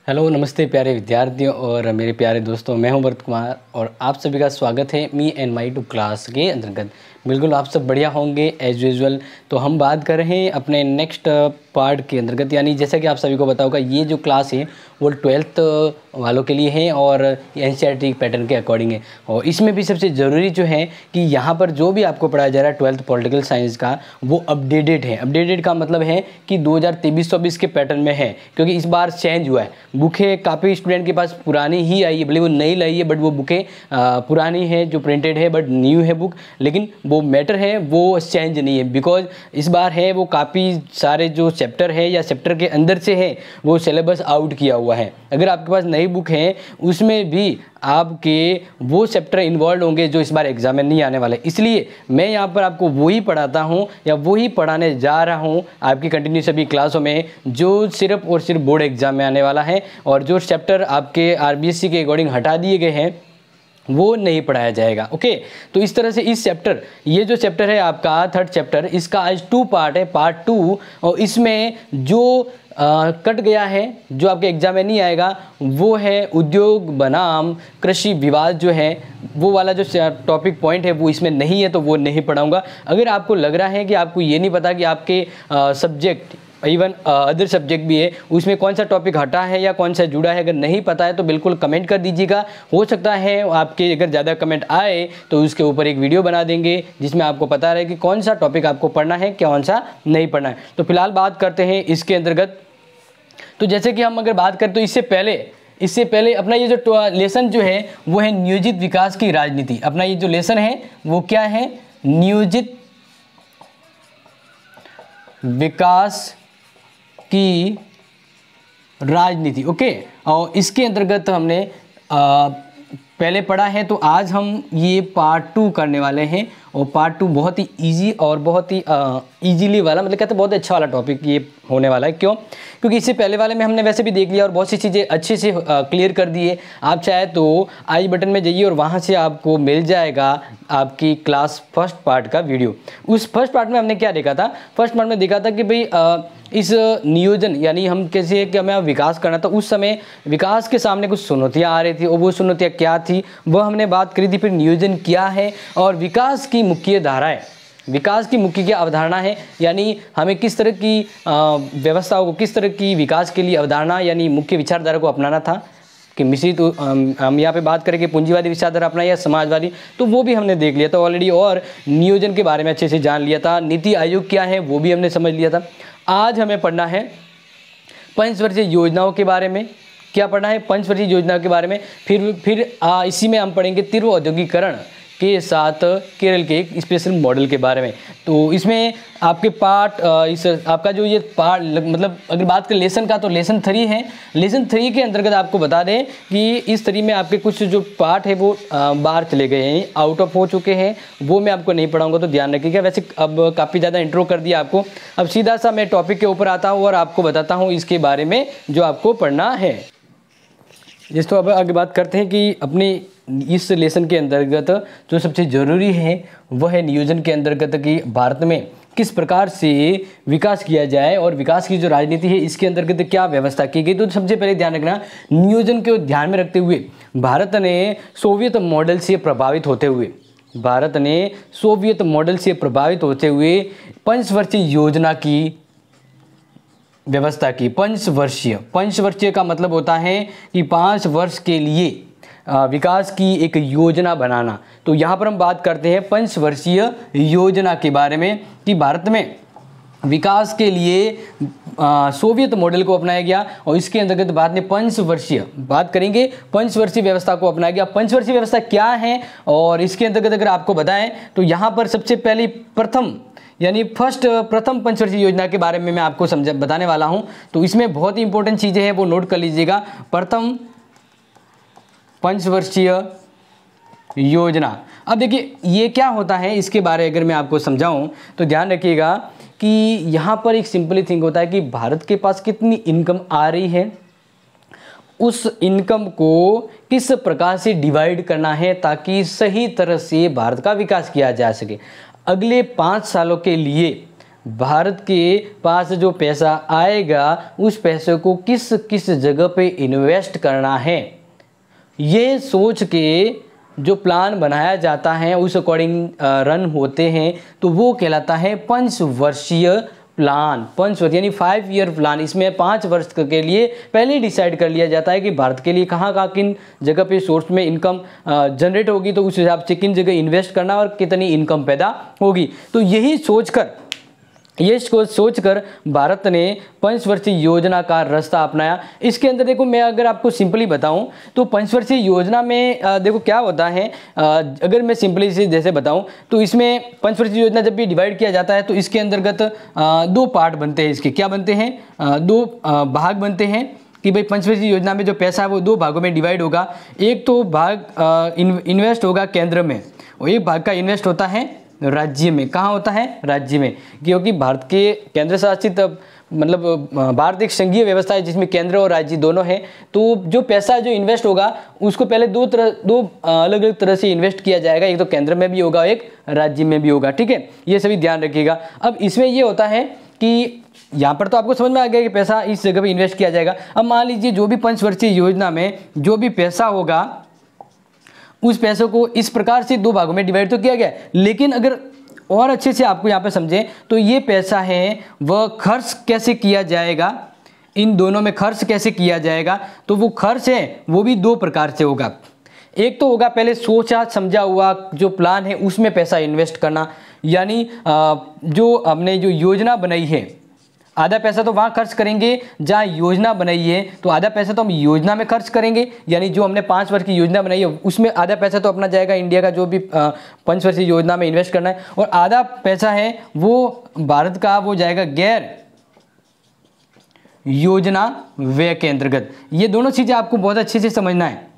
Hello नमस्ते प्यारे विद्यार्थियों और मेरे प्यारे दोस्तों, मैं हूं भरत कुमार और आप सभी का स्वागत है me and my two class के अंतर्गत। बिल्कुल आप सब बढ़िया होंगे एज यूजुअल। तो हम बात कर रहे हैं अपने नेक्स्ट पार्ट के अंतर्गत, यानी जैसा कि आप सभी को पता होगा ये जो क्लास है वो 12th वालों के लिए है और एनसीईआरटी पैटर्न के अकॉर्डिंग है। और इसमें भी सबसे ज़रूरी जो है कि यहाँ पर जो भी आपको पढ़ाया जा रहा है 12th पॉलिटिकल साइंस का वो अपडेटेड है। अपडेटेड का मतलब है कि 2023-24 के पैटर्न में है, क्योंकि इस बार चेंज हुआ है। बुकें काफ़ी स्टूडेंट के पास पुरानी ही आई है, भले वो नई लाई है बट वो बुकें पुरानी है जो प्रिंटेड है बट न्यू है बुक, लेकिन वो मैटर है वो चेंज नहीं है। बिकॉज इस बार है वो काफ़ी सारे जो चैप्टर है या चैप्टर के अंदर से है वो सिलेबस आउट किया हुआ है। अगर आपके पास नई बुक है उसमें भी आपके वो चैप्टर इन्वॉल्व होंगे जो इस बार एग्जाम में नहीं आने वाले। इसलिए मैं यहाँ पर आपको वही पढ़ाता हूँ या वही पढ़ाने जा रहा हूँ आपकी कंटिन्यू सभी क्लासों में जो सिर्फ और सिर्फ बोर्ड एग्जाम में आने वाला है, और जो चैप्टर आपके आरबीएससी के अकॉर्डिंग हटा दिए गए हैं वो नहीं पढ़ाया जाएगा। ओके, तो इस तरह से इस चैप्टर, ये जो चैप्टर है आपका थर्ड चैप्टर, इसका आज 2 पार्ट है, पार्ट 2। और इसमें जो कट गया है जो आपके एग्जाम में नहीं आएगा वो है उद्योग बनाम कृषि विवाद जो है, वो वाला जो टॉपिक पॉइंट है वो इसमें नहीं है, तो वो नहीं पढ़ाऊंगा। अगर आपको लग रहा है कि आपको ये नहीं पता कि आपके सब्जेक्ट इवन अदर सब्जेक्ट भी है उसमें कौन सा टॉपिक हटा है या कौन सा जुड़ा है, अगर नहीं पता है तो बिल्कुल कमेंट कर दीजिएगा। हो सकता है आपके अगर ज़्यादा कमेंट आए तो उसके ऊपर एक वीडियो बना देंगे जिसमें आपको पता रहे कि कौन सा टॉपिक आपको पढ़ना है कौन सा नहीं पढ़ना है। तो फिलहाल बात करते हैं इसके अंतर्गत। तो जैसे कि हम अगर बात करें तो इससे पहले अपना ये जो लेसन जो है वो है नियोजित विकास की राजनीति। अपना ये जो लेसन है वो क्या है? नियोजित विकास की राजनीति। ओके, और इसके अंतर्गत हमने पहले पढ़ा है, तो आज हम ये पार्ट 2 करने वाले हैं। और पार्ट 2 बहुत ही इजी और बहुत ही इजीली वाला, मतलब कहते हैं बहुत अच्छा वाला टॉपिक ये होने वाला है। क्यों? क्योंकि इससे पहले वाले में हमने वैसे भी देख लिया और बहुत सी चीज़ें अच्छे से क्लियर कर दी है। आप चाहे तो आई बटन में जाइए और वहाँ से आपको मिल जाएगा आपकी क्लास फर्स्ट पार्ट का वीडियो। उस फर्स्ट पार्ट में हमने क्या देखा था? फर्स्ट पार्ट में देखा था कि भाई इस नियोजन यानी हम कैसे कि हमें विकास करना था, उस समय विकास के सामने कुछ चुनौतियाँ आ रही थी और वो चुनौतियाँ क्या थी वह हमने बात करी थी। फिर नियोजन क्या है और विकास की मुख्य धाराएं, विकास की मुख्य क्या अवधारणा है, यानी हमें किस तरह की व्यवस्थाओं को, किस तरह की विकास के लिए अवधारणा यानी मुख्य विचारधारा को अपनाना था कि मिश्रित हम यहाँ पे बात करेंगे पूंजीवादी विचारधारा अपना या समाजवादी, तो वो भी हमने देख लिया था ऑलरेडी। और नियोजन के बारे में अच्छे से जान लिया था। नीति आयोग क्या है वो भी हमने समझ लिया था। आज हमें पढ़ना है पंचवर्षीय योजनाओं के बारे में। क्या पढ़ना है? पंचवर्षीय योजनाओं के बारे में। फिर इसी में हम पढ़ेंगे तीव्र औद्योगिकरण के साथ केरल के एक स्पेशल मॉडल के बारे में। तो इसमें आपके पार्ट इस आपका जो ये पार्ट मतलब अगर बात करें लेसन का तो लेसन 3 है। लेसन 3 के अंतर्गत आपको बता दें कि इस 3 में आपके कुछ जो पार्ट है वो बाहर चले गए हैं, आउट ऑफ हो चुके हैं, वो मैं आपको नहीं पढ़ाऊंगा, तो ध्यान रखिएगा। वैसे अब काफ़ी ज़्यादा इंट्रो कर दिया आपको, अब सीधा सा मैं टॉपिक के ऊपर आता हूँ और आपको बताता हूँ इसके बारे में जो आपको पढ़ना है। जिस तो अब आगे बात करते हैं कि अपने इस लेसन के अंतर्गत जो सबसे ज़रूरी है वह है नियोजन के अंतर्गत कि भारत में किस प्रकार से विकास किया जाए और विकास की जो राजनीति है इसके अंतर्गत क्या व्यवस्था की गई। तो सबसे पहले ध्यान रखना, नियोजन को ध्यान में रखते हुए भारत ने सोवियत मॉडल से प्रभावित होते हुए पंचवर्षीय योजना की व्यवस्था की। पंचवर्षीय का मतलब होता है कि 5 वर्ष के लिए विकास की एक योजना बनाना। तो यहाँ पर हम बात करते हैं पंचवर्षीय योजना के बारे में कि भारत में विकास के लिए सोवियत मॉडल को अपनाया गया और इसके अंतर्गत भारत ने पंचवर्षीय व्यवस्था को अपनाया गया। पंचवर्षीय व्यवस्था क्या है और इसके अंतर्गत अगर आपको बताएं तो यहाँ पर सबसे पहली प्रथम पंचवर्षीय योजना के बारे में मैं आपको बताने वाला हूं। तो इसमें बहुत ही इंपॉर्टेंट चीज़ें हैं वो नोट कर लीजिएगा। प्रथम पंचवर्षीय योजना, अब देखिए ये क्या होता है इसके बारे में अगर मैं आपको समझाऊं तो ध्यान रखिएगा कि यहाँ पर एक सिंपली थिंग होता है कि भारत के पास कितनी इनकम आ रही है, उस इनकम को किस प्रकार से डिवाइड करना है ताकि सही तरह से भारत का विकास किया जा सके। अगले 5 सालों के लिए भारत के पास जो पैसा आएगा उस पैसे को किस किस जगह पे इन्वेस्ट करना है, ये सोच के जो प्लान बनाया जाता है उस अकॉर्डिंग रन होते हैं, तो वो कहलाता है पंचवर्षीय प्लान। पंचवर्ष यानी 5 ईयर प्लान। इसमें 5 वर्ष के लिए पहले डिसाइड कर लिया जाता है कि भारत के लिए कहाँ कहाँ किन जगह पे सोर्स में इनकम जनरेट होगी, तो उस हिसाब से किन जगह इन्वेस्ट करना और कितनी इनकम पैदा होगी। तो यही सोचकर भारत ने पंचवर्षीय योजना का रास्ता अपनाया। इसके अंदर देखो, मैं अगर आपको सिंपली बताऊं तो पंचवर्षीय योजना में देखो क्या होता है, अगर मैं सिंपली से जैसे बताऊं तो इसमें पंचवर्षीय योजना जब भी डिवाइड किया जाता है तो इसके अंतर्गत 2 पार्ट बनते हैं। इसके क्या बनते हैं, 2 भाग बनते हैं कि भाई पंचवर्षीय योजना में जो पैसा है वो 2 भागों में डिवाइड होगा। एक तो भाग इन्वेस्ट होगा केंद्र में और एक भाग का इन्वेस्ट होता है राज्य में। कहाँ होता है, राज्य में, क्योंकि भारत के केंद्र शासित मतलब भारत एक संघीय व्यवस्था है जिसमें केंद्र और राज्य दोनों हैं। तो जो पैसा जो इन्वेस्ट होगा उसको पहले दो अलग अलग तरह से इन्वेस्ट किया जाएगा, एक तो केंद्र में भी होगा, एक राज्य में भी होगा। ठीक है, ये सभी ध्यान रखिएगा। अब इसमें ये होता है कि यहाँ पर तो आपको समझ में आ गया कि पैसा इस जगह पे इन्वेस्ट किया जाएगा। अब मान लीजिए जो भी पंचवर्षीय योजना में जो भी पैसा होगा उस पैसों को इस प्रकार से 2 भागों में डिवाइड तो किया गया, लेकिन अगर और अच्छे से आपको यहाँ पे समझें तो ये पैसा है वह खर्च कैसे किया जाएगा, इन दोनों में खर्च कैसे किया जाएगा। तो वो खर्च है वो भी 2 प्रकार से होगा। एक तो होगा पहले सोचा समझा हुआ जो प्लान है उसमें पैसा इन्वेस्ट करना, यानी जो हमने जो योजना बनाई है आधा पैसा तो वहाँ खर्च करेंगे जहाँ योजना बनाई है, तो आधा पैसा तो हम योजना में खर्च करेंगे, यानी जो हमने 5 वर्ष की योजना बनाई है उसमें आधा पैसा तो अपना जाएगा इंडिया का जो भी 5 वर्षीय योजना में इन्वेस्ट करना है, और आधा पैसा है वो भारत का वो जाएगा गैर योजना व्यय के अंतर्गत। ये दोनों चीज़ें आपको बहुत अच्छे से समझना है।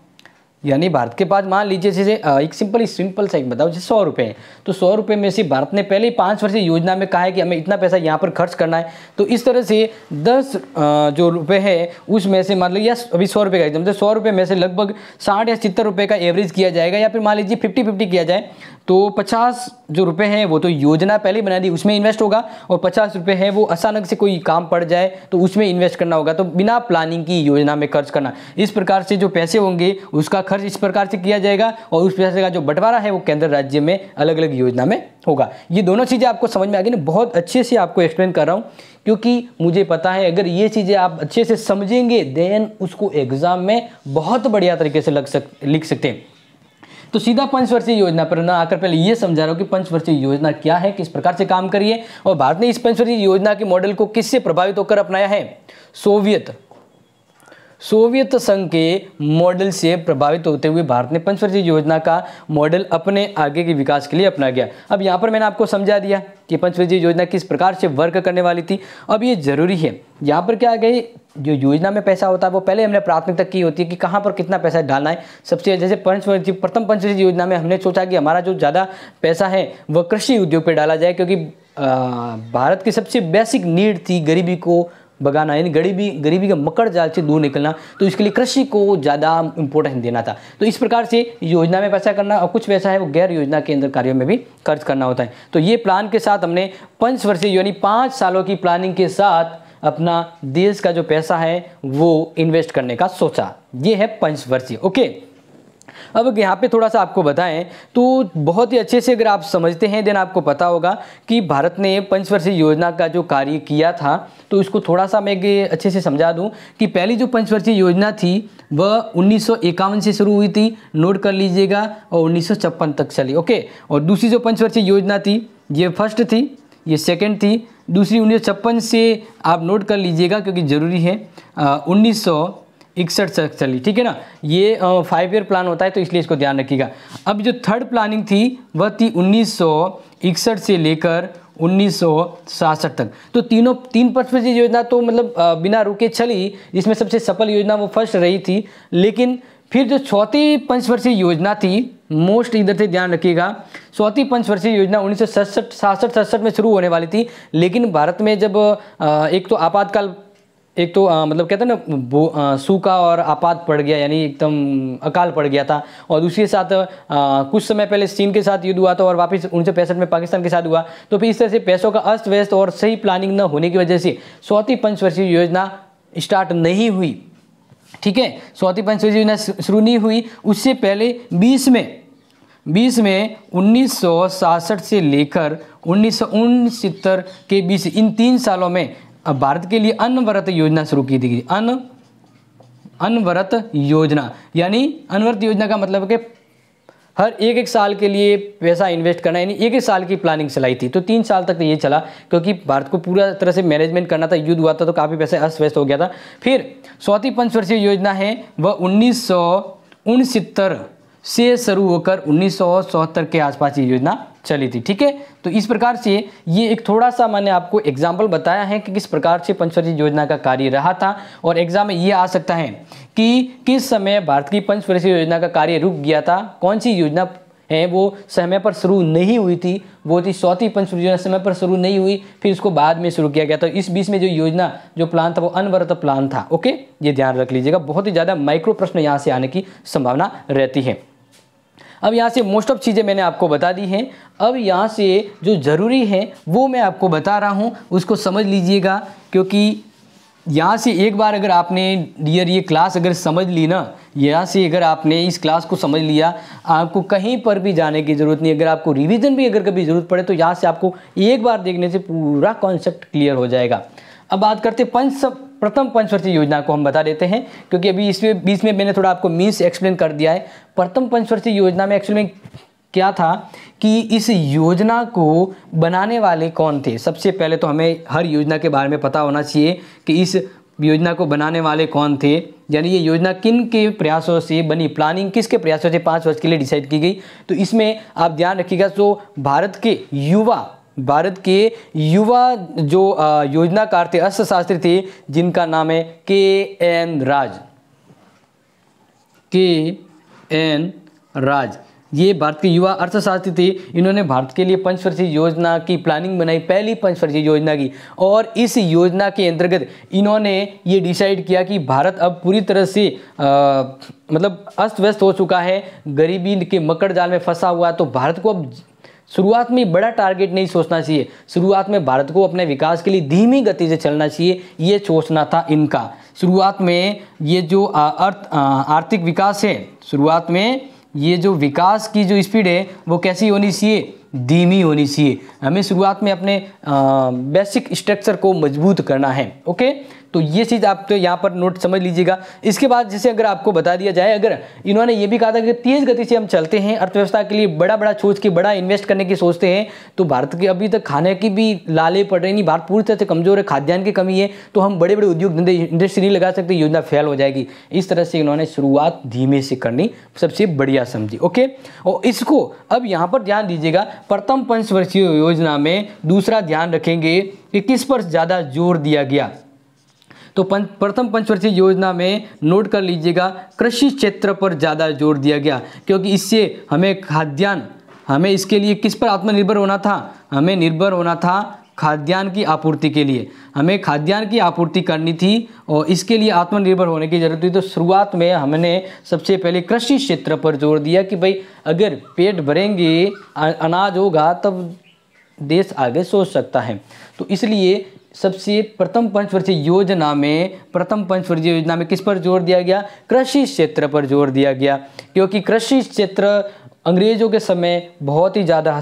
यानी भारत के पास मान लीजिए जैसे एक सिंपल सा एक बताओ, जैसे 100 रुपये हैं, तो 100 रुपये में से भारत ने पहले ही 5 वर्षीय योजना में कहा है कि हमें इतना पैसा यहाँ पर खर्च करना है। तो इस तरह से 10 जो रुपये है उसमें से मान लीजिए अभी 100 रुपये का एकदम से 100 रुपये में से लगभग 60 या 70 रुपये का एवरेज किया जाएगा, या फिर मान लीजिए 50-50 किया जाए तो 50 जो रुपये हैं वो तो योजना पहले बना दी उसमें इन्वेस्ट होगा, और 50 रुपये है वो अचानक से कोई काम पड़ जाए तो उसमें इन्वेस्ट करना होगा। तो बिना प्लानिंग की योजना में खर्च करना, इस प्रकार से जो पैसे होंगे उसका खर्च इस प्रकार से किया जाएगा, और उस पैसे का जो बंटवारा है वो केंद्र राज्य में अलग अलग योजना में होगा। ये दोनों चीज़ें आपको समझ में आ गई ना, बहुत अच्छे से आपको एक्सप्लेन कर रहा हूँ क्योंकि मुझे पता है अगर ये चीज़ें आप अच्छे से समझेंगे देन उसको एग्जाम में बहुत बढ़िया तरीके से लिख सकते हैं। तो सीधा पंचवर्षीय योजना पर ना आकर पहले ये समझा रहा हूँ कि पंचवर्षीय योजना क्या है, किस प्रकार से काम करिए, और भारत ने इस पंचवर्षीय योजना के मॉडल को किससे प्रभावित होकर अपनाया है, सोवियत संघ के मॉडल से प्रभावित होते हुए भारत ने पंचवर्षीय योजना का मॉडल अपने आगे के विकास के लिए अपना गया। अब यहाँ पर मैंने आपको समझा दिया कि पंचवर्षीय योजना किस प्रकार से वर्क करने वाली थी। अब ये जरूरी है, यहाँ पर क्या आ गई, जो योजना में पैसा होता है वो पहले हमने प्राथमिकता की होती है कि कहाँ पर कितना पैसा डालना है। सबसे जैसे प्रथम पंचवर्षीय योजना में हमने सोचा कि हमारा जो ज़्यादा पैसा है वह कृषि उद्योग पर डाला जाए, क्योंकि भारत की सबसे बेसिक नीड थी गरीबी को भगाना, यानी गरीबी का मकड़ जाल से दूर निकलना, तो इसके लिए कृषि को ज़्यादा इंपॉर्टेंस देना था। तो इस प्रकार से योजना में पैसा करना, और कुछ पैसा है वो गैर योजना के अंदर कार्यों में भी खर्च करना होता है। तो ये प्लान के साथ हमने पंचवर्षीय यानी 5 सालों की प्लानिंग के साथ अपना देश का जो पैसा है वो इन्वेस्ट करने का सोचा। ये है पंचवर्षीय। ओके, अब यहाँ पे थोड़ा सा आपको बताएं तो बहुत ही अच्छे से अगर आप समझते हैं देन आपको पता होगा कि भारत ने पंचवर्षीय योजना का जो कार्य किया था, तो इसको थोड़ा सा मैं अच्छे से समझा दूं कि पहली जो पंचवर्षीय योजना थी वह 1951 से शुरू हुई थी, नोट कर लीजिएगा, और 1956 तक चली। ओके, और दूसरी जो पंचवर्षीय योजना थी ये फर्स्ट थी, ये सेकेंड थी, दूसरी 1956 से आप नोट कर लीजिएगा क्योंकि ज़रूरी है, 1961 तक चली। ठीक है ना, ये 5 ईयर प्लान होता है तो इसलिए इसको ध्यान रखिएगा। अब जो थर्ड प्लानिंग थी वह थी 1961 से लेकर 1966 तक। तो तीन पंचवर्षीय योजना तो मतलब बिना रुके चली, जिसमें सबसे सफल योजना वो फर्स्ट रही थी। लेकिन फिर जो चौथी पंचवर्षीय योजना थी, मोस्ट इधर से ध्यान रखिएगा, चौथी पंचवर्षीय योजना 1967 में शुरू होने वाली थी, लेकिन भारत में जब एक तो आपातकाल एक तो मतलब कहते हैं ना सूखा और आपात पड़ गया, यानी एकदम अकाल पड़ गया था। और दूसरे साथ कुछ समय पहले चीन के साथ युद्ध हुआ था और वापस 1965 में पाकिस्तान के साथ हुआ। तो फिर इस तरह से पैसों का अस्त व्यस्त और सही प्लानिंग न होने की वजह से चौथी पंचवर्षीय योजना स्टार्ट नहीं हुई। ठीक है, चौथी पंचवर्षीय योजना शुरू नहीं हुई। उससे पहले 20 में 1966 से लेकर 1969 के बीच इन 3 सालों में भारत के लिए अनवरत योजना शुरू की थी। अनवरत योजना, यानी अनवरत योजना का मतलब है कि हर एक साल के लिए पैसा इन्वेस्ट करना, यानी एक साल की प्लानिंग चलाई थी। तो 3 साल तक तो ये चला, क्योंकि भारत को पूरा तरह से मैनेजमेंट करना था, युद्ध हुआ था तो काफ़ी पैसा अस्त व्यस्त हो गया था। फिर चौथी पंचवर्षीय योजना है वह 1969 से शुरू होकर 1974 के आसपास ये योजना चली थी। ठीक है, तो इस प्रकार से ये एक थोड़ा सा मैंने आपको एग्जाम्पल बताया है कि किस प्रकार से पंचवर्षीय योजना का कार्य रहा था। और एग्जाम में ये आ सकता है कि किस समय भारत की पंचवर्षीय योजना का कार्य रुक गया था, कौन सी योजना है वो समय पर शुरू नहीं हुई थी, वो थी चौथी पंचवर्षीय योजना समय पर शुरू नहीं हुई, फिर उसको बाद में शुरू किया गया। तो इस बीच में जो योजना जो प्लान था वो अनवरत प्लान था। ओके, ये ध्यान रख लीजिएगा, बहुत ही ज़्यादा माइक्रो प्रश्न यहाँ से आने की संभावना रहती है। अब यहाँ से मोस्ट ऑफ चीज़ें मैंने आपको बता दी हैं। अब यहाँ से जो ज़रूरी है वो मैं आपको बता रहा हूँ, उसको समझ लीजिएगा, क्योंकि यहाँ से एक बार अगर आपने डियर ये क्लास अगर समझ ली ना, यहाँ से अगर आपने इस क्लास को समझ लिया, आपको कहीं पर भी जाने की ज़रूरत नहीं। अगर आपको रिवीजन भी अगर कभी ज़रूरत पड़े तो यहाँ से आपको एक बार देखने से पूरा कॉन्सेप्ट क्लियर हो जाएगा। अब बात करते प्रथम पंचवर्षीय योजना को हम बता देते हैं, क्योंकि अभी इसमें बीच में मैंने थोड़ा आपको मीन्स एक्सप्लेन कर दिया है। प्रथम पंचवर्षीय योजना में एक्चुअली में क्या था कि इस योजना को बनाने वाले कौन थे। सबसे पहले तो हमें हर योजना के बारे में पता होना चाहिए कि इस योजना को बनाने वाले कौन थे, यानी ये योजना किन के प्रयासों से बनी, प्लानिंग किसके प्रयासों से 5 वर्ष के लिए डिसाइड की गई। तो इसमें आप ध्यान रखिएगा, तो भारत के युवा जो योजनाकार थे, अर्थशास्त्री थे, जिनका नाम है के.एन. राज। ये भारत के युवा अर्थशास्त्री थे। इन्होंने भारत के लिए पंचवर्षीय योजना की प्लानिंग बनाई, पहली पंचवर्षीय योजना की। और इस योजना के अंतर्गत इन्होंने ये डिसाइड किया कि भारत अब पूरी तरह से मतलब अस्त व्यस्त हो चुका है, गरीबी के मकड़ जाल में फंसा हुआ है। तो भारत को अब शुरुआत में बड़ा टारगेट नहीं सोचना चाहिए, शुरुआत में भारत को अपने विकास के लिए धीमी गति से चलना चाहिए, ये सोचना था इनका। शुरुआत में ये जो आर्थिक विकास है, शुरुआत में ये जो विकास की जो स्पीड है वो कैसी होनी चाहिए, धीमी होनी चाहिए। हमें शुरुआत में अपने बेसिक स्ट्रक्चर को मजबूत करना है। ओके, तो ये चीज़ आप तो यहाँ पर नोट समझ लीजिएगा। इसके बाद जैसे अगर आपको बता दिया जाए, अगर इन्होंने ये भी कहा था कि तेज़ गति से हम चलते हैं, अर्थव्यवस्था के लिए बड़ा सोच के बड़ा इन्वेस्ट करने की सोचते हैं, तो भारत के अभी तक खाने की भी लाले पड़ रही नहीं, भारत पूरी तरह से कमज़ोर है, खाद्यान्न की कमी है, तो हम बड़े उद्योग धंधे इंडस्ट्री नहीं लगा सकते, योजना फेल हो जाएगी। इस तरह से इन्होंने शुरुआत धीमे से करनी सबसे बढ़िया समझी। ओके, और इसको अब यहाँ पर ध्यान दीजिएगा, प्रथम पंचवर्षीय योजना में दूसरा ध्यान रखेंगे कि किस पर ज़्यादा जोर दिया गया। तो प्रथम पंचवर्षीय योजना में नोट कर लीजिएगा, कृषि क्षेत्र पर ज़्यादा जोर दिया गया, क्योंकि इससे हमें हमें इसके लिए किस पर आत्मनिर्भर होना था, हमें निर्भर होना था खाद्यान्न की आपूर्ति के लिए, हमें खाद्यान्न की आपूर्ति करनी थी और इसके लिए आत्मनिर्भर होने की जरूरत थी। तो शुरुआत में हमने सबसे पहले कृषि क्षेत्र पर जोर दिया कि भाई अगर पेट भरेंगे, अनाज होगा, तब देश आगे सोच सकता है। तो इसलिए सबसे प्रथम पंचवर्षीय योजना में किस पर जोर दिया गया, कृषि क्षेत्र पर जोर दिया गया, क्योंकि कृषि क्षेत्र अंग्रेजों के समय बहुत ही ज़्यादा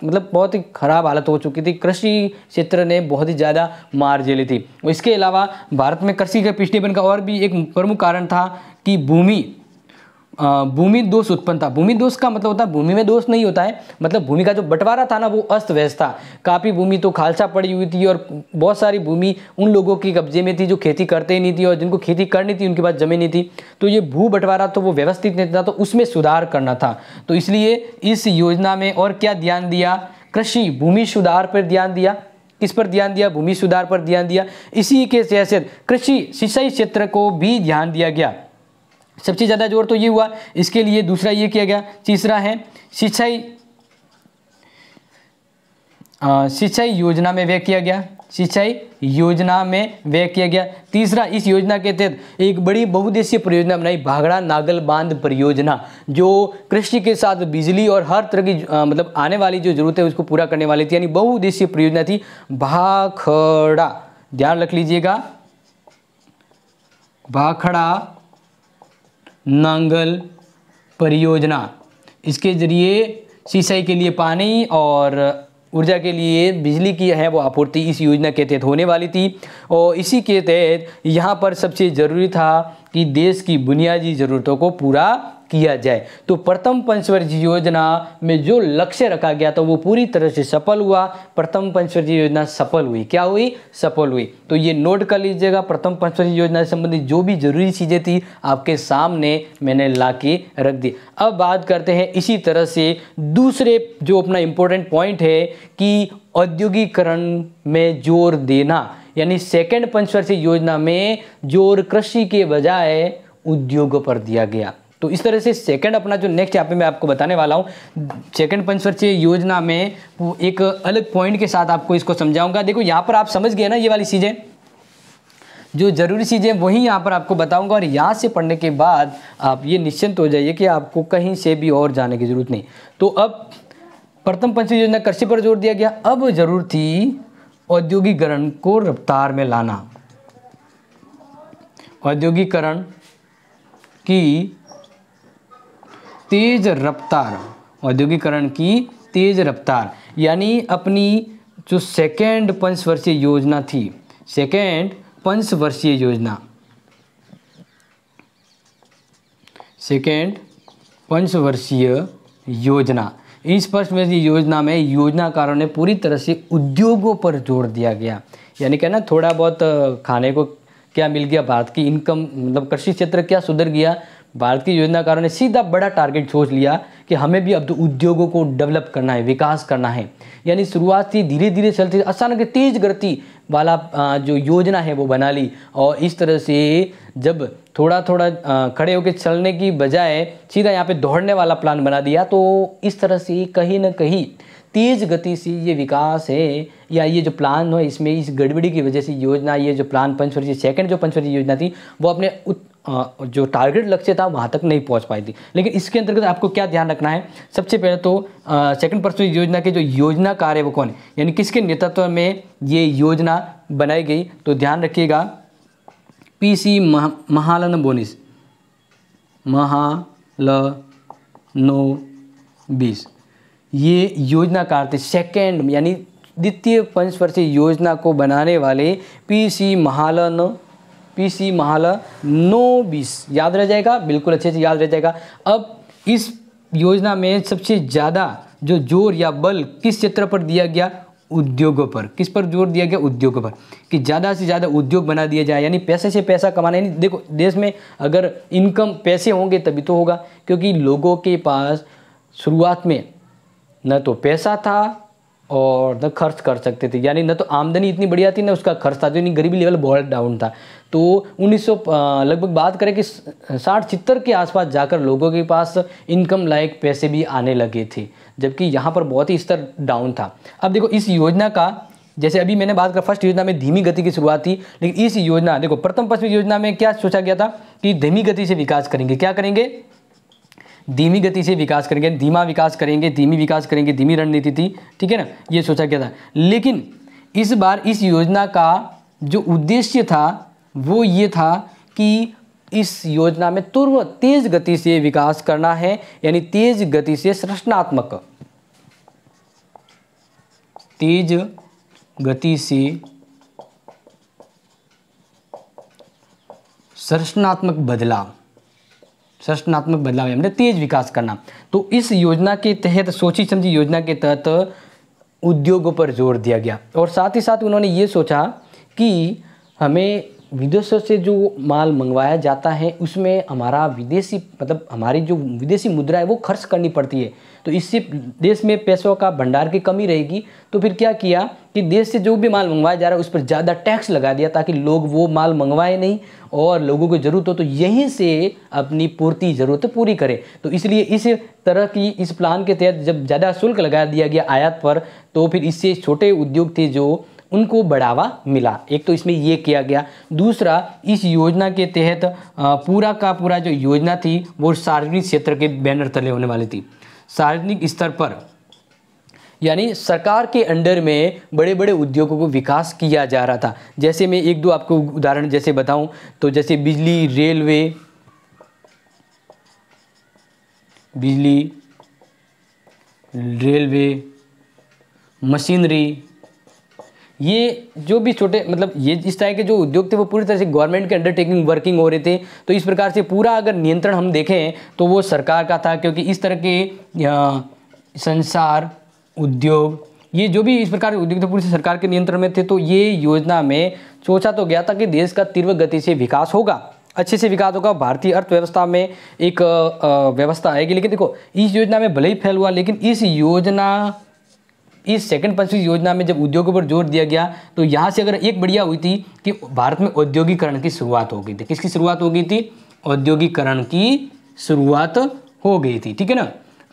मतलब बहुत ही खराब हालत हो चुकी थी। कृषि क्षेत्र ने बहुत ही ज़्यादा मार झेली थी। इसके अलावा भारत में कृषि के पिछड़ेपन का और भी एक प्रमुख कारण था कि भूमि दोष उत्पन्न था। भूमि दोष का मतलब होता है, भूमि में दोष नहीं होता है, मतलब भूमि का जो बंटवारा था ना वो अस्त व्यस्त था। काफ़ी भूमि तो खालसा पड़ी हुई थी और बहुत सारी भूमि उन लोगों के कब्जे में थी जो खेती करते ही नहीं थी, और जिनको खेती करनी थी उनके पास जमीन नहीं थी। तो ये भू बंटवारा तो वो व्यवस्थित नहीं था, तो उसमें सुधार करना था। तो इसलिए इस योजना में और क्या ध्यान दिया, कृषि भूमि सुधार पर ध्यान दिया। किस पर ध्यान दिया, भूमि सुधार पर ध्यान दिया। इसी के जैसे कृषि सिंचाई क्षेत्र को भी ध्यान दिया गया। सबसे ज़्यादा जोर तो ये हुआ, इसके लिए दूसरा ये किया गया। तीसरा है सिंचाई योजना में व्यय किया गया। सिंचाई योजना में व्यय किया गया। तीसरा, इस योजना के तहत एक बड़ी बहुउद्देशीय परियोजना बनाई, भाखड़ा नागल बांध परियोजना, जो कृषि के साथ बिजली और हर तरह की मतलब आने वाली जो जरूरत है उसको पूरा करने वाली थी, यानी बहुउद्देशीय परियोजना थी भाखड़ा। ध्यान रख लीजिएगा, भाखड़ा नांगल परियोजना। इसके जरिए सिंचाई के लिए पानी और ऊर्जा के लिए बिजली की है वो आपूर्ति इस योजना के तहत होने वाली थी। और इसी के तहत यहाँ पर सबसे ज़रूरी था कि देश की बुनियादी ज़रूरतों को पूरा किया जाए। तो प्रथम पंचवर्षीय योजना में जो लक्ष्य रखा गया था वो पूरी तरह से सफल हुआ। प्रथम पंचवर्षीय योजना सफल हुई। क्या हुई? सफल हुई। तो ये नोट कर लीजिएगा, प्रथम पंचवर्षीय योजना से संबंधित जो भी जरूरी चीज़ें थी आपके सामने मैंने ला के रख दी। अब बात करते हैं इसी तरह से दूसरे जो अपना इम्पोर्टेंट पॉइंट है कि औद्योगिकरण में जोर देना, यानी सेकेंड पंचवर्षीय योजना में जोर कृषि के बजाय उद्योगों पर दिया गया। तो इस तरह से सेकंड अपना जो नेक्स्ट यहाँ पे मैं आपको बताने वाला हूँ, सेकंड पंचवर्षीय योजना में वो एक अलग पॉइंट के साथ आपको इसको समझाऊंगा। देखो यहाँ पर आप समझ गए ना, ये वाली चीज़ें जो जरूरी चीज़ें वही यहाँ पर आपको बताऊंगा, और यहाँ से पढ़ने के बाद आप ये निश्चिंत हो जाइए कि आपको कहीं से भी और जाने की जरूरत नहीं। तो अब प्रथम पंचवर्षीय योजना कृषि पर जोर दिया गया। अब जरूर थी औद्योगिकरण को रफ्तार में लाना, औद्योगिकरण की तेज रफ्तार, औद्योगिकरण की तेज रफ्तार, यानी अपनी जो सेकेंड पंचवर्षीय योजना थी, सेकेंड पंचवर्षीय योजना, सेकेंड पंचवर्षीय योजना, इस पंचवर्षीय योजना में योजनाकारों ने पूरी तरह से उद्योगों पर जोर दिया गया। यानी क्या ना, थोड़ा बहुत खाने को क्या मिल गया, भारत की इनकम मतलब कृषि क्षेत्र क्या सुधर गया। भारत की योजनाकारों ने सीधा बड़ा टारगेट सोच लिया कि हमें भी अब तो उद्योगों को डेवलप करना है, विकास करना है। यानी शुरुआत थी धीरे धीरे चलती, अचानक तेज गति वाला जो योजना है वो बना ली। और इस तरह से जब थोड़ा थोड़ा खड़े होकर चलने की बजाय सीधा यहाँ पे दौड़ने वाला प्लान बना दिया, तो इस तरह से कहीं ना कहीं तेज गति से ये विकास है या ये जो प्लान है इसमें इस गड़बड़ी की वजह से योजना, ये जो प्लान पंचवर्षीय सेकंड जो पंचवर्षीय योजना थी वो अपने जो टारगेट लक्ष्य था वहाँ तक नहीं पहुँच पाई थी। लेकिन इसके अंतर्गत आपको क्या ध्यान रखना है, सबसे पहले तो सेकंड पंचवर्षीय योजना के जो योजनाकार है वो कौन है, यानी किसके नेतृत्व में ये योजना बनाई गई। तो ध्यान रखिएगा, पीसी महालनोबिस, महालनोबिस ये योजनाकार थे। सेकेंड यानी द्वितीय पंचवर्षीय योजना को बनाने वाले पीसी महालनोबिस, याद रह जाएगा, बिल्कुल अच्छे से याद रह जाएगा। अब इस योजना में सबसे ज़्यादा जो जोर या बल किस क्षेत्र पर दिया गया, उद्योगों पर। किस पर जोर दिया गया, उद्योगों पर, कि ज़्यादा से ज़्यादा उद्योग बना दिया जाए, यानी पैसे से पैसा कमाना। यानी देखो देश में अगर इनकम पैसे होंगे तभी तो होगा, क्योंकि लोगों के पास शुरुआत में न तो पैसा था और न खर्च कर सकते थे, यानी न तो आमदनी इतनी बढ़िया थी न उसका खर्च था, यानी गरीबी लेवल बहुत डाउन था। तो 1900 लगभग बात करें कि 60-70 के आसपास जाकर लोगों के पास इनकम लायक पैसे भी आने लगे थे, जबकि यहाँ पर बहुत ही स्तर डाउन था। अब देखो इस योजना का, जैसे अभी मैंने बात कर फर्स्ट योजना में धीमी गति की शुरुआत थी, लेकिन इस योजना देखो प्रथम पंचवर्षीय योजना में क्या सोचा गया था कि धीमी गति से विकास करेंगे। क्या करेंगे, धीमी गति से विकास करेंगे, धीमा विकास करेंगे, धीमी विकास करेंगे, धीमी रणनीति थी, ठीक है ना, ये सोचा गया था। लेकिन इस बार इस योजना का जो उद्देश्य था वो ये था कि इस योजना में तुरंत तेज गति से विकास करना है, यानी तेज गति से संरचनात्मक, तेज गति से संरचनात्मक बदलाव, संरचनात्मक बदलाव हमने तेज विकास करना। तो इस योजना के तहत, सोची समझी योजना के तहत उद्योगों पर जोर दिया गया, और साथ ही साथ उन्होंने ये सोचा कि हमें विदेशों से जो माल मंगवाया जाता है उसमें हमारा विदेशी मतलब हमारी जो विदेशी मुद्रा है वो खर्च करनी पड़ती है, तो इससे देश में पैसों का भंडार की कमी रहेगी। तो फिर क्या किया कि देश से जो भी माल मंगवाया जा रहा है उस पर ज़्यादा टैक्स लगा दिया, ताकि लोग वो माल मंगवाए नहीं और लोगों को ज़रूरत हो तो यहीं से अपनी पूर्ति ज़रूरत पूरी करे। तो इसलिए इस तरह की इस प्लान के तहत जब ज़्यादा शुल्क लगा दिया गया आयात पर, तो फिर इससे छोटे उद्योग थे जो उनको बढ़ावा मिला। एक तो इसमें ये किया गया। दूसरा, इस योजना के तहत पूरा का पूरा जो योजना थी वो सार्वजनिक क्षेत्र के बैनर तले होने वाली थी। सार्वजनिक स्तर पर यानी सरकार के अंडर में बड़े बड़े उद्योगों को विकास किया जा रहा था। जैसे मैं एक दो आपको उदाहरण जैसे बताऊं तो जैसे बिजली, रेलवे, मशीनरी, ये जो भी छोटे मतलब ये इस तरह के जो उद्योग थे वो पूरी तरह से गवर्नमेंट के अंडरटेकिंग वर्किंग हो रहे थे। तो इस प्रकार से पूरा अगर नियंत्रण हम देखें तो वो सरकार का था, क्योंकि इस तरह के संसार उद्योग, ये जो भी इस प्रकार के उद्योग थे पूरी सरकार के नियंत्रण में थे। तो ये योजना में सोचा तो गया था कि देश का तीव्र गति से विकास होगा, अच्छे से विकास होगा, भारतीय अर्थव्यवस्था में एक व्यवस्था आएगी। लेकिन देखो इस योजना में भले ही फेल हुआ, लेकिन इस सेकंड पंचवर्षीय योजना में जब उद्योगों पर जोर दिया गया तो यहाँ से अगर एक बढ़िया हुई थी कि भारत में औद्योगिकरण की शुरुआत हो गई थी। किसकी शुरुआत हो गई थी? औद्योगिकरण की शुरुआत हो गई थी, ठीक है ना।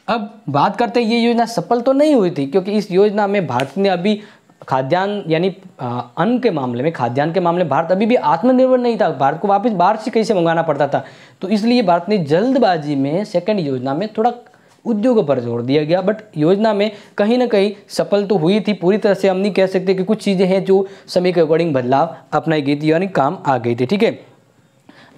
अब बात करते हैं ये योजना सफल तो नहीं हुई थी, क्योंकि इस योजना में भारत ने अभी खाद्यान्न यानी अन्न के मामले में, खाद्यान्न के मामले में भारत अभी भी आत्मनिर्भर नहीं था। भारत को वापस बाहर से कैसे मंगाना पड़ता था। तो इसलिए भारत ने जल्दबाजी में सेकंड योजना में थोड़ा उद्योगों पर जोर दिया गया। बट योजना में कहीं ना कहीं सफल तो हुई थी। पूरी तरह से हम नहीं कह सकते कि कुछ चीज़ें हैं जो समय के अकॉर्डिंग बदलाव अपनाई गई थी यानी काम आ गई थी, ठीक है।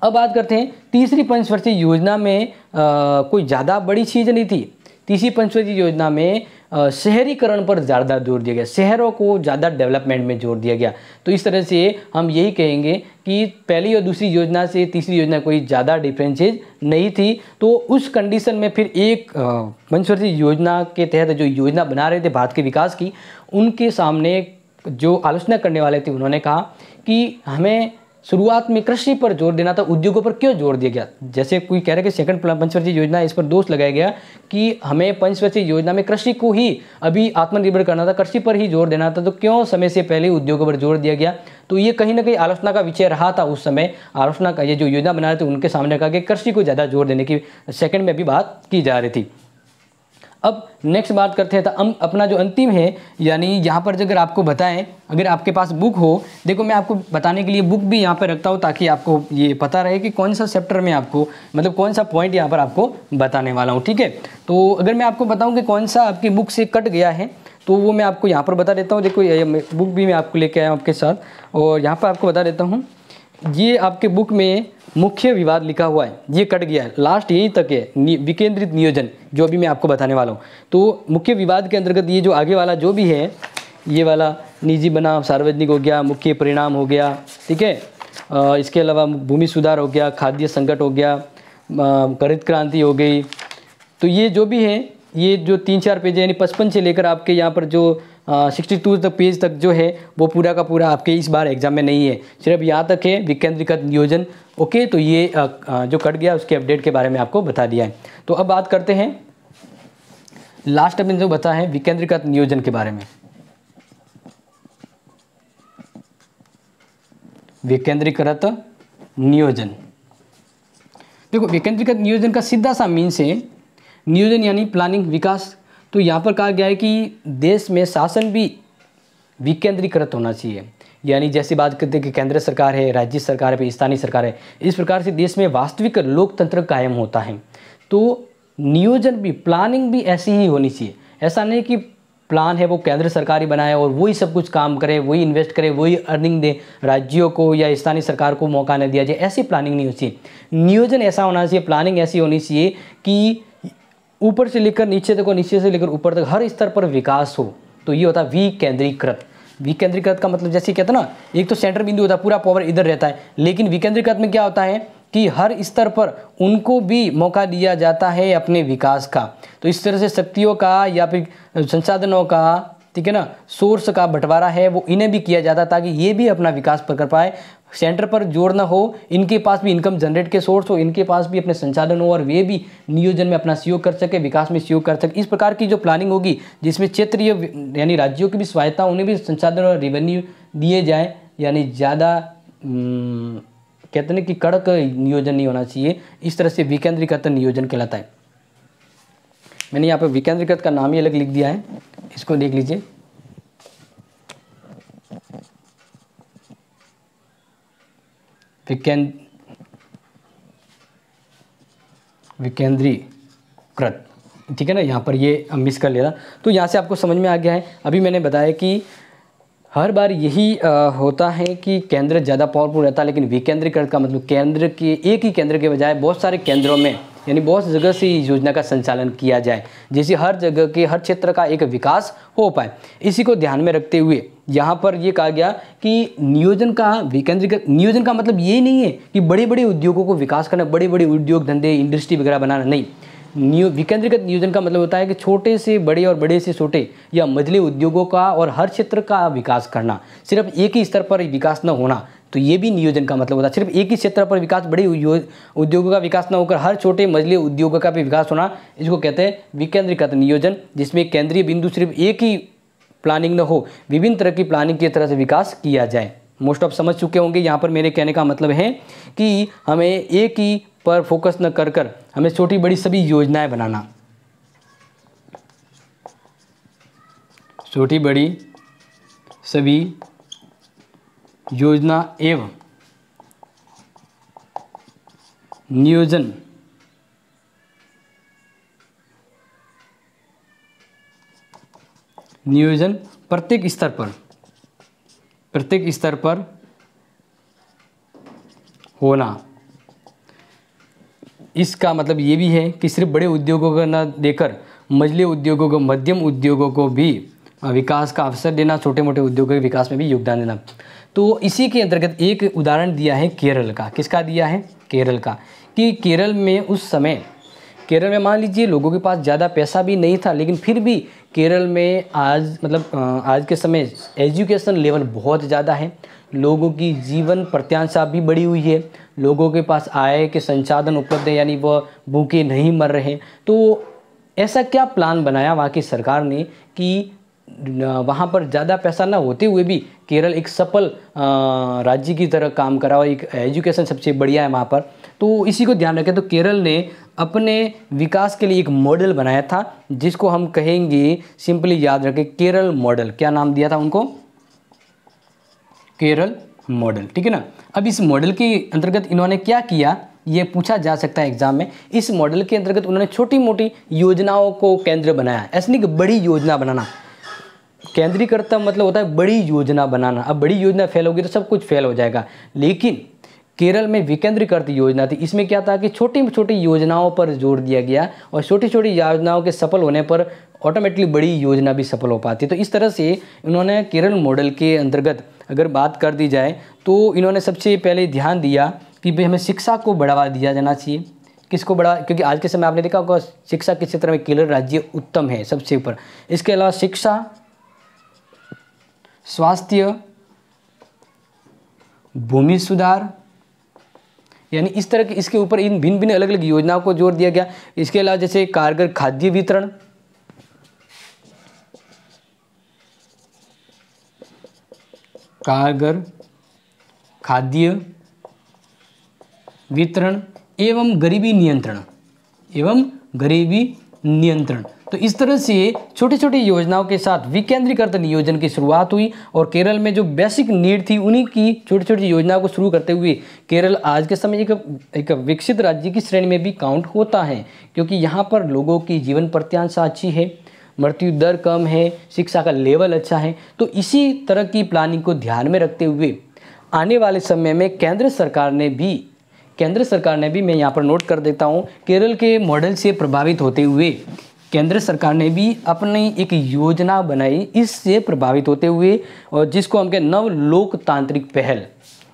अब बात करते हैं तीसरी पंचवर्षीय योजना में कोई ज़्यादा बड़ी चीज़ नहीं थी। तीसरी पंचवर्षीय योजना में शहरीकरण पर ज़्यादा जोर दिया गया, शहरों को ज़्यादा डेवलपमेंट में जोर दिया गया। तो इस तरह से हम यही कहेंगे कि पहली और दूसरी योजना से तीसरी योजना कोई ज़्यादा डिफरेंसेज नहीं थी। तो उस कंडीशन में फिर एक पंचवर्षीय योजना के तहत जो योजना बना रहे थे भारत के विकास की, उनके सामने जो आलोचना करने वाले थे उन्होंने कहा कि हमें शुरुआत में कृषि पर जोर देना था, उद्योगों पर क्यों जोर दिया गया। जैसे कोई कह रहा है कि सेकंड पंचवर्षीय योजना, इस पर दोष लगाया गया कि हमें पंचवर्षीय योजना में कृषि को ही अभी आत्मनिर्भर करना था, कृषि पर ही जोर देना था, तो क्यों समय से पहले उद्योगों पर जोर दिया गया। तो ये कहीं ना कहीं आलोचना का विषय रहा था उस समय। आलोचना का ये जो योजना बना रहे थे उनके सामने कहा कि कृषि को ज़्यादा जोर देने की सेकंड में भी बात की जा रही थी। अब नेक्स्ट बात करते हैं तो अपना जो अंतिम है, यानी यहाँ पर अगर आपको बताएं, अगर आपके पास बुक हो, देखो मैं आपको बताने के लिए बुक भी यहाँ पर रखता हूँ ताकि आपको ये पता रहे कि कौन सा चैप्टर में आपको मतलब कौन सा पॉइंट यहाँ पर आपको बताने वाला हूँ, ठीक है। तो अगर मैं आपको बताऊँ कि कौन सा आपकी बुक से कट गया है तो वो मैं आपको यहाँ पर बता देता हूँ। देखो ये बुक भी मैं आपको लेके आया हूँ आपके साथ, और यहाँ पर आपको बता देता हूँ। ये आपके बुक में मुख्य विवाद लिखा हुआ है, ये कट गया है, लास्ट यहीं तक है विकेंद्रित नियोजन, जो अभी मैं आपको बताने वाला हूँ। तो मुख्य विवाद के अंतर्गत ये जो आगे वाला जो भी है, ये वाला निजी बनाम सार्वजनिक हो गया, मुख्य परिणाम हो गया, ठीक है। इसके अलावा भूमि सुधार हो गया, खाद्य संकट हो गया, हरित क्रांति हो गई। तो ये जो भी है, ये जो 3-4 पेज है यानी 55 से लेकर आपके यहाँ पर जो 62 तक पेज तक जो है वो पूरा का पूरा आपके इस बार एग्जाम में नहीं है, सिर्फ यहाँ तक है विकेंद्रीकृत नियोजन। ओके, तो ये जो कट गया उसके अपडेट के बारे में आपको बता दिया है। तो अब बात करते हैं लास्ट में जो बता है विकेंद्रीकृत नियोजन के बारे में। विकेंद्रीकृत नियोजन, देखो विकेंद्रीकृत नियोजन का सीधा सा मीन्स है नियोजन यानी प्लानिंग, विकास। तो यहाँ पर कहा गया है कि देश में शासन भी विकेंद्रीकृत होना चाहिए, यानी जैसी बात करते हैं कि केंद्र सरकार है, राज्य सरकार है, स्थानीय सरकार है, इस प्रकार से देश में वास्तविक लोकतंत्र कायम होता है। तो नियोजन भी, प्लानिंग भी ऐसी ही होनी चाहिए। ऐसा नहीं कि प्लान है वो केंद्र सरकार ही बनाए और वही सब कुछ काम करे, वही इन्वेस्ट करे, वही अर्निंग दे, राज्यों को या स्थानीय सरकार को मौका न दिया जाए, ऐसी प्लानिंग नहीं होनी चाहिए। नियोजन ऐसा होना चाहिए, प्लानिंग ऐसी होनी चाहिए कि ऊपर से लेकर नीचे तक और नीचे से लेकर ऊपर तक हर स्तर पर विकास हो। तो ये होता है विकेंद्रीकृत। विकेंद्रीकृत का मतलब जैसे कहते हैं ना, एक तो सेंटर बिंदु होता है, पूरा पावर इधर रहता है, लेकिन विकेंद्रीकृत में क्या होता है कि हर स्तर पर उनको भी मौका दिया जाता है अपने विकास का। तो इस तरह से शक्तियों का या फिर संसाधनों का, ठीक है ना, सोर्स का बंटवारा है वो इन्हें भी किया जाता है ताकि ये भी अपना विकास कर पाए। सेंटर पर जोर ना हो, इनके पास भी इनकम जनरेट के सोर्स हो, इनके पास भी अपने संसाधन हो और वे भी नियोजन में अपना सहयोग कर सके, विकास में सहयोग कर सके। इस प्रकार की जो प्लानिंग होगी जिसमें क्षेत्रीय यानी राज्यों की भी सहायता, उन्हें भी संसाधन और रेवेन्यू दिए जाए, यानी ज़्यादा कहते हैं कि कड़क नियोजन नहीं होना चाहिए। इस तरह से विकेंद्रीकृत नियोजन कहलाता है। मैंने यहाँ पर विकेंद्रीकृत का नाम ही अलग लिख दिया है, इसको देख लीजिए। विकेंद्रीकृत, ठीक है ना, यहाँ पर ये मिस कर लेना। तो यहाँ से आपको समझ में आ गया है। अभी मैंने बताया कि हर बार यही होता है कि केंद्र ज़्यादा पावरफुल रहता है, लेकिन विकेंद्रीकृत का मतलब केंद्र के एक ही केंद्र के बजाय बहुत सारे केंद्रों में यानी बहुत जगह से योजना का संचालन किया जाए, जिससे हर जगह के हर क्षेत्र का एक विकास हो पाए। इसी को ध्यान में रखते हुए यहाँ पर ये कहा गया कि नियोजन का विकेंद्रीकृत, नियोजन का मतलब ये नहीं है कि बड़े बड़े उद्योगों को विकास करना, बड़े बड़े उद्योग धंधे इंडस्ट्री वगैरह बनाना, नहीं। विकेंद्रीकृत नियोजन का मतलब होता है कि छोटे से बड़े और बड़े से छोटे या मझले उद्योगों का और हर क्षेत्र का विकास करना, सिर्फ एक ही स्तर पर विकास न होना, तो ये भी नियोजन का मतलब होता है। सिर्फ एक ही क्षेत्र पर विकास, बड़े उद्योगों का विकास न होकर हर छोटे मझले उद्योगों का भी विकास होना, इसको कहते हैं विकेंद्रीकृत नियोजन, जिसमें केंद्रीय बिंदु सिर्फ एक ही प्लानिंग न हो, विभिन्न तरह की प्लानिंग की तरह से विकास किया जाए। मोस्ट ऑफ समझ चुके होंगे। यहाँ पर मेरे कहने का मतलब है कि हमें एक ही पर फोकस न कर कर हमें छोटी बड़ी सभी योजनाएं बनाना, छोटी बड़ी सभी योजना एवं नियोजन प्रत्येक स्तर पर होना। इसका मतलब ये भी है कि सिर्फ बड़े उद्योगों को न देकर मझले उद्योगों को, मध्यम उद्योगों को भी विकास का अवसर देना, छोटे मोटे उद्योगों के विकास में भी योगदान देना। तो इसी के अंतर्गत एक उदाहरण दिया है केरल का। किसका दिया है? केरल का। कि केरल में उस समय, केरल में मान लीजिए लोगों के पास ज़्यादा पैसा भी नहीं था, लेकिन फिर भी केरल में आज के समय एजुकेशन लेवल बहुत ज़्यादा है, लोगों की जीवन प्रत्याशा भी बढ़ी हुई है, लोगों के पास आय के संसाधन उपलब्ध है, यानी वह भूखे नहीं मर रहे। तो ऐसा क्या प्लान बनाया वहाँ की सरकार ने कि वहाँ पर ज़्यादा पैसा ना होते हुए भी केरल एक सफल राज्य की तरह काम करा और एक एजुकेशन सबसे बढ़िया है वहाँ पर। तो इसी को ध्यान रखें। तो केरल ने अपने विकास के लिए एक मॉडल बनाया था, जिसको हम कहेंगे, सिंपली याद रखें, केरल मॉडल। क्या नाम दिया था उनको? केरल मॉडल, ठीक है ना। अब इस मॉडल के अंतर्गत इन्होंने क्या किया, ये पूछा जा सकता है एग्जाम में। इस मॉडल के अंतर्गत उन्होंने छोटी मोटी योजनाओं को केंद्र बनाया, ऐसे नहीं कि बड़ी योजना बनाना। केंद्रीकृत मतलब होता है बड़ी योजना बनाना। अब बड़ी योजना फेल होगी तो सब कुछ फेल हो जाएगा, लेकिन केरल में विकेंद्रीकृत योजना थी। इसमें क्या था कि छोटी छोटी योजनाओं पर जोर दिया गया और छोटी छोटी योजनाओं के सफल होने पर ऑटोमेटिकली बड़ी योजना भी सफल हो पाती। तो इस तरह से इन्होंने केरल मॉडल के अंतर्गत अगर बात कर दी जाए तो इन्होंने सबसे पहले ध्यान दिया कि भाई हमें शिक्षा को बढ़ावा दिया जाना चाहिए। किसको बढ़ा? क्योंकि आज के समय आपने देखा होगा शिक्षा के क्षेत्र में केरल राज्य उत्तम है, सबसे ऊपर। इसके अलावा शिक्षा, स्वास्थ्य, भूमि सुधार, यानी इस तरह के इसके ऊपर इन भिन्न भिन्न अलग अलग योजनाओं को जोर दिया गया। इसके अलावा जैसे कारगर खाद्य वितरण, कारगर खाद्य वितरण एवं गरीबी नियंत्रण, तो इस तरह से छोटी छोटी योजनाओं के साथ विकेंद्रीकृत नियोजन की शुरुआत हुई। और केरल में जो बेसिक नीड थी उन्हीं की छोटी छोटी योजनाओं को शुरू करते हुए केरल आज के समय एक विकसित राज्य की श्रेणी में भी काउंट होता है, क्योंकि यहाँ पर लोगों की जीवन प्रत्याशा अच्छी है, मृत्यु दर कम है, शिक्षा का लेवल अच्छा है। तो इसी तरह की प्लानिंग को ध्यान में रखते हुए आने वाले समय में केंद्र सरकार ने भी मैं यहाँ पर नोट कर देता हूँ, केरल के मॉडल से प्रभावित होते हुए केंद्र सरकार ने भी अपनी एक योजना बनाई इससे प्रभावित होते हुए, और जिसको हम कहते नव लोकतांत्रिक पहल।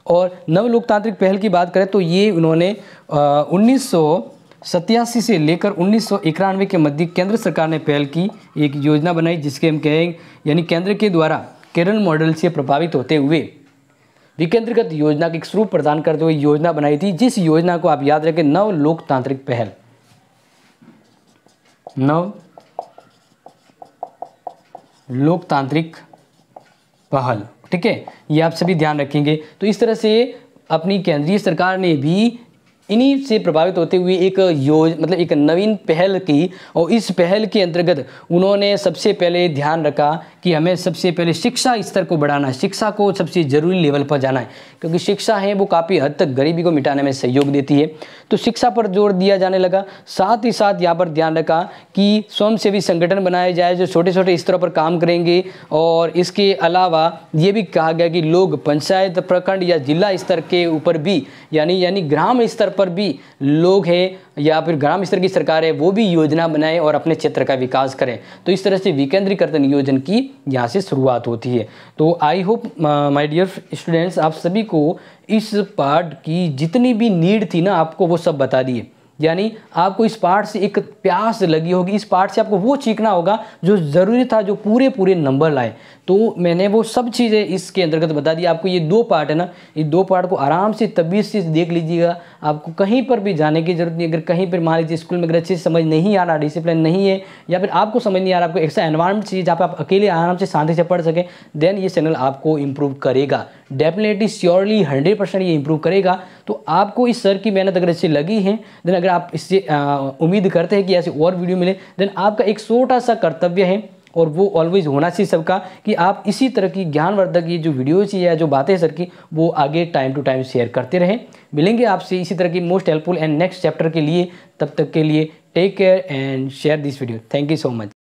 और नव लोकतांत्रिक पहल की बात करें तो ये उन्होंने 1987 से लेकर 1991 के मध्य केंद्र सरकार ने पहल की एक योजना बनाई, जिसके हम कहें यानी केंद्र के द्वारा केरल मॉडल से प्रभावित होते हुए विकेंद्रीकृत योजना के स्वरूप प्रदान करते हुए योजना बनाई थी, जिस योजना को आप याद रखें नव लोकतांत्रिक पहल। नव लोकतांत्रिक पहल, ठीक है, ये आप सभी ध्यान रखेंगे। तो इस तरह से अपनी केंद्रीय सरकार ने भी इन्हीं से प्रभावित होते हुए एक नवीन पहल की, और इस पहल के अंतर्गत उन्होंने सबसे पहले ध्यान रखा कि हमें सबसे पहले शिक्षा स्तर को बढ़ाना है, शिक्षा को सबसे ज़रूरी लेवल पर जाना है, क्योंकि शिक्षा है वो काफ़ी हद तक गरीबी को मिटाने में सहयोग देती है। तो शिक्षा पर जोर दिया जाने लगा। साथ ही साथ यहाँ पर ध्यान रखा कि स्वयंसेवी संगठन बनाए जाए जो छोटे छोटे स्तरों पर काम करेंगे, और इसके अलावा ये भी कहा गया कि लोग पंचायत, प्रखंड या जिला स्तर के ऊपर भी यानी ग्राम स्तर पर भी लोग हैं या फिर ग्राम स्तर की सरकार है वो भी योजना बनाए और अपने क्षेत्र का विकास करें। तो इस तरह से विकेंद्रीकरण नियोजन की यहाँ से शुरुआत होती है। तो I hope my dear students, आप सभी को इस पार्ट की जितनी भी नीड थी ना आपको वो सब बता दिए। यानी आपको इस पार्ट से एक प्यास लगी होगी, इस पार्ट से आपको वो सीखना होगा जो ज़रूरी था, जो पूरे नंबर लाए। तो मैंने वो सब चीज़ें इसके अंतर्गत बता दी। आपको ये 2 पार्ट है ना, ये 2 पार्ट को आराम से तबीयत से देख लीजिएगा। आपको कहीं पर भी जाने की जरूरत नहीं। अगर कहीं पर मान लीजिए स्कूल में अगर अच्छे से समझ नहीं आ रहा, डिसिप्लिन नहीं है, या फिर आपको समझ नहीं आ रहा, आपको ऐसा एनवायरनमेंट चाहिए जहाँ पर आप अकेले आराम से शांति से पढ़ सकें, देन ये चैनल आपको इम्प्रूव करेगा। डेफिनेटली श्योरली 100% ये इम्प्रूव करेगा। तो आपको इस सर की मेहनत अगर इससे लगी है, देन अगर आप इससे उम्मीद करते हैं कि ऐसे और वीडियो मिले, देन आपका एक छोटा सा कर्तव्य है, और वो ऑलवेज होना चाहिए सबका, कि आप इसी तरह की ज्ञानवर्धक ये जो वीडियोज या जो बातें सर की वो आगे टाइम टू टाइम शेयर करते रहें। मिलेंगे आपसे इसी तरह की most helpful and next chapter के लिए। तब तक के लिए take care and share this video. Thank you so much.